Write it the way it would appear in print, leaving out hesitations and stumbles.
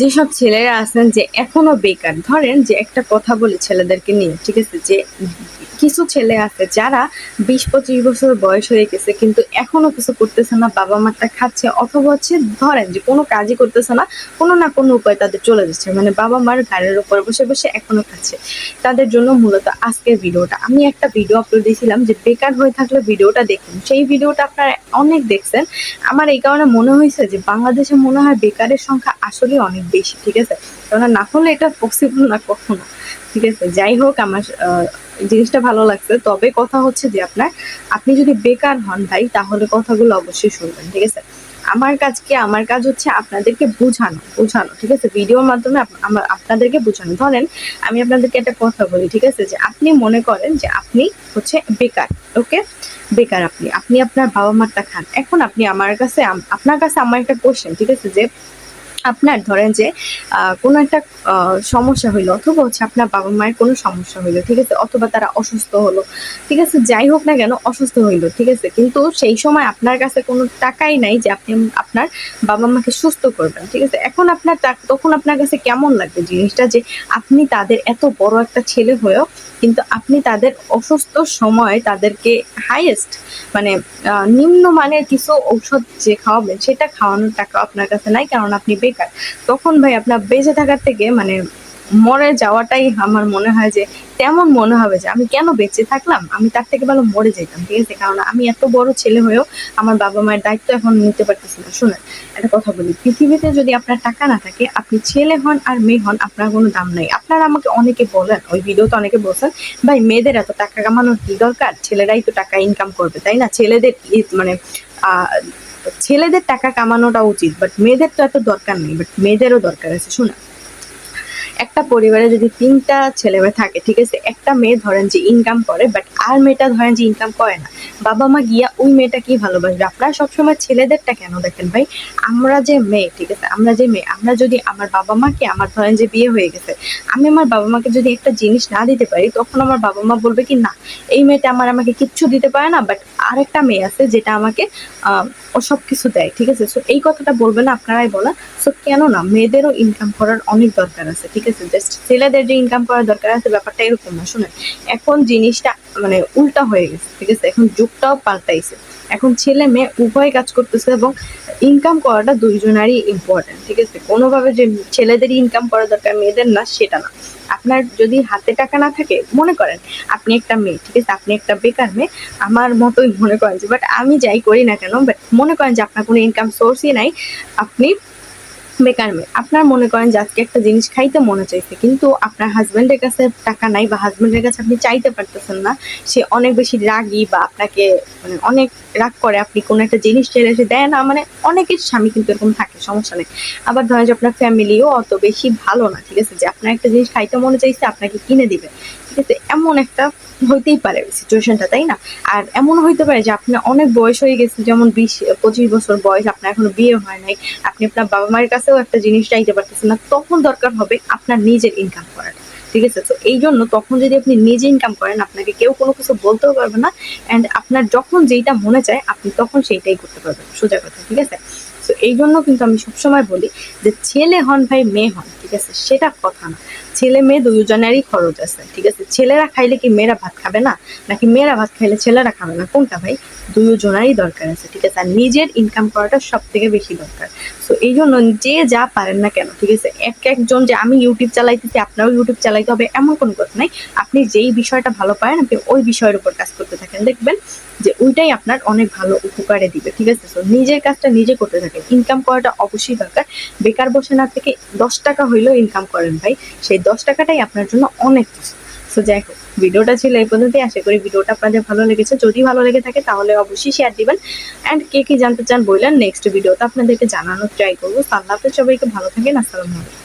যেসব ছেলেরা আছেন যে এখনো বেকার, ধরেন যে একটা কথা বলি ছেলেদেরকে নিয়ে, ঠিক আছে, যে কিছু ছেলে আছে যারা 20-25 বছর বয়স হয়ে গেছে কিন্তু এখনো কিছু করতেছে না, বাবা মারটা খাচ্ছে, অথবা হচ্ছে ধরেন যে কোনো কাজই করতেছে না, কোনো না কোনো উপায় তাদের চলে যাচ্ছে, মানে বাবা মার ঘাড়ের উপর বসে বসে এখনো খাচ্ছে। তাদের জন্য মূলত আজকের ভিডিওটা। আমি একটা ভিডিও আপলোড দিয়েছিলাম যে বেকার হয়ে থাকলে ভিডিওটা দেখুন, সেই ভিডিওটা আপনারা অনেক দেখছেন। আমার এই কারণে মনে হয়েছে যে বাংলাদেশে মনে হয় বেকারের সংখ্যা আসলে অনেক বেশি, ঠিক আছে, কেননা না হলে এটা পসিবল না কখনো, ঠিক আছে। যাই হোক, আমার জিনিসটা ভালো লাগছে। তবে কথা হচ্ছে যে আপনি যদি বেকার হন ভাই, তাহলে কথাগুলো অবশ্যই শুনবেন, ঠিক আছে। আমার কাজ হচ্ছে আপনাদেরকে বোঝানো, ঠিক আছে, ভিডিওর মাধ্যমে আপনাদেরকে বোঝানো। ধরেন আমি আপনাদেরকে একটা কথা বলি, ঠিক আছে, যে আপনি মনে করেন যে আপনি হচ্ছে বেকার, ওকে, বেকার, আপনি আপনার বাবা মারটা খান। এখন আপনি আপনার কাছে আমার একটা কোশ্চেন, ঠিক আছে, যে আপনার ধরেন যে কোনো একটা সমস্যা হইলো, অথবা হচ্ছে আপনার বাবা মায়ের কোনো সমস্যা হইলো, ঠিক আছে, অথবা তারা অসুস্থ হলো, ঠিক আছে, যাই হোক না কেন অসুস্থ হইলো, ঠিক আছে, কিন্তু সেই সময় আপনার কাছে কোনো টাকাই নাই যে আপনি আপনার বাবা মাকে সুস্থ করবেন, ঠিক আছে। এখন তখন আপনার কাছে কেমন লাগবে জিনিসটা, যে আপনি তাদের এত বড় একটা ছেলে হয়েও কিন্তু আপনি তাদের অসুস্থ সময় তাদেরকে হাইয়েস্ট, মানে নিম্নমানের কিছু ঔষধ যে খাওয়াবেন সেটা খাওয়ানোর টাকা আপনার কাছে নাই, কারণ আপনি বেকার। তখন ভাই আপনার বেঁচে থাকার থেকে মানে মরে যাওয়াটাই আমার মনে হয় যে তেমন মনে হবে যে আমি কেন বেঁচে থাকলাম, আমি তার থেকে ভালো মরে যেতাম, ঠিক আছে। কারণ আমি এত বড় ছেলে হয়েও আমার বাবা মায়ের দায়িত্ব এখন নিতে পারতেছি না। শুনেন, একটা কথা বলি, পৃথিবীতে যদি আপনার টাকা না থাকে, আপনি ছেলে হন আর মেয়ে হন, আপনার কোনো দাম নাই। আপনারা আমাকে অনেকে বলেন, ওই ভিডিওতে অনেকে বলছেন, ভাই মেয়েদের এত টাকা কামানোর কি দরকার, ছেলেরাই তো টাকা ইনকাম করবে, তাই না, মানে আহ ছেলেদের টাকা কামানোটা উচিত, বাট মেয়েদের তো এত দরকার নেই, বাট মেয়েদেরও দরকার আছে। শুনে, একটা পরিবারে যদি 3টা ছেলে মেয়ে থাকে, ঠিক আছে, একটা মেয়ে ধরেন যে ইনকাম করে, বাট আর মেয়েটা ধরেন যে ইনকাম করে না, বাবা মা গিয়া ওই মেয়েটাকেই ভালোবাসবে। আপনারা সবসময় ছেলেদেরটা কেন দেখেন ভাই? আমরা যে মেয়ে, ঠিক আছে, আমরা যদি আমার বাবা মাকে, আমার ধরেন যে বিয়ে হয়ে গেছে, আমি আমার বাবা মাকে যদি একটা জিনিস না দিতে পারি, তখন আমার বাবা মা বলবে কি, না এই মেয়েটা আমাকে কিচ্ছু দিতে পারে না, বাট আরেকটা মেয়ে আছে যেটা আমাকে ও সব কিছু দেয়, ঠিক আছে। সো এই কথাটা বলবে না, আপনারাই বলা। সো কেন না, মেয়েদেরও ইনকাম করার অনেক দরকার আছে, ঠিক আছে। জাস্ট ছেলেদের যে ইনকাম করার দরকার আছে ব্যাপারটা এরকম না। শুনেন, এখন জিনিসটা মানে উল্টা হয়ে গেছে, ঠিক আছে, এখন যুগটাও পাল্টাইছে। এখন ছেলে মেয়ে উভয় কাজ করতেছে এবং ইনকাম করাটা দুইজনারই ইম্পর্টেন্ট, ঠিক আছে। কোনোভাবে যে ছেলেদেরই ইনকাম করা দরকার মেয়েদের না, সেটা না। আপনার যদি হাতে টাকা না থাকে, মনে করেন আপনি একটা মেয়ে, ঠিক আছে, আপনি একটা বেকার মেয়ে, আমার মতোই মনে করেন যে, বাট আমি যাই করি না কেন, বাট মনে করেন যে আপনার কোনো ইনকাম সোর্সই নাই, আপনি বেকার মেয়ে, আপনার মনে করেন যে আজকে একটা জিনিস খাইতে মনে চাইছে, কিন্তু আপনার হাজবেন্ডের কাছে টাকা নাই, বা হাজবেন্ডের কাছে আপনি চাইতে পারতেছেন না, সে অনেক বেশি রাগী, বা আপনাকে মানে অনেক রাগ করে, আপনি কোনো একটা জিনিস চাইলে সে দেয় না, মানে অনেকের স্বামী কিন্তু এরকম থাকে, সমস্যা নেই। আবার ধরেন যে আপনার ফ্যামিলিও অত বেশি ভালো না, ঠিক আছে, যে আপনার একটা জিনিস খাইতে মনে চাইছে, আপনাকে কিনে দিবে, ঠিক আছে, এমন একটা হইতেই পারে সিচুয়েশনটা, তাই না? আর এমন হইতে পারে যে আপনার অনেক বয়স হয়ে গেছে, যেমন 20-25 বছর বয়স, আপনার এখনো বিয়ে হয় নাই, আপনি আপনার বাবা মায়ের কাছেও একটা জিনিস চাইতে পারতেছেন না, তখন দরকার হবে আপনার নিজের ইনকাম করাটা, ঠিক আছে। তো এই জন্য তখন যদি আপনি নিজে ইনকাম করেন, আপনাকে কেউ কোনো কিছু বলতেও পারবে না, অ্যান্ড আপনার যখন যেইটা মনে চায় আপনি তখন সেইটাই করতে পারবেন, সোজা কথা, ঠিক আছে। তো এই জন্য কিন্তু আমি সবসময় বলি যে ছেলে হন ভাই মেয়ে হন, ঠিক আছে, সেটা কথা না। ছেলে মেয়ে দুজনেরই খরচ আছে, ঠিক আছে। ছেলেরা খাইলে কি মেয়েরা ভাত খাবে না, নাকি মেয়েরা ভাত খাইলে ছেলেরা খাবে না, কোনটা ভাই? দুজনারই দরকার আছে, ঠিক আছে। আর নিজের ইনকাম করাটা সব থেকে বেশি দরকার। তো এই জন্য যে যা পারেন না কেন, ঠিক আছে, একজন যে আমি ইউটিউব চালাইতেছি আপনারও ইউটিউব চালাইতে হবে এমন কোনো কথা নাই। আপনি যেই বিষয়টা ভালো পারেন আপনি ওই বিষয়ের উপর কাজ করতে থাকেন, দেখবেন যে ওইটাই আপনার অনেক ভালো উপকারে দিবে, ঠিক আছে। তো নিজের কাজটা নিজে করতে থাকেন, ইনকাম করাটা অবশ্যই দরকার। বেকার বসে না থেকে 10 টাকা হইলেও ইনকাম করেন ভাই, সেই 10 টাকাটাই আপনার জন্য অনেক কিছু। তো যাই হোক, ভিডিওটা ছিল এই পর্যন্তই। আশা করি ভিডিওটা আপনাদের ভালো লেগেছে। যদি ভালো লেগে থাকে তাহলে অবশ্যই শেয়ার দিবেন, অ্যান্ড কে কি জানতে চান বললেন, নেক্সট ভিডিওতে আপনাদেরকে জানানোর ট্রাই করবো। আল্লাহ হাফেজ, সবাইকে ভালো থাকেন, আসসালামু আলাইকুম।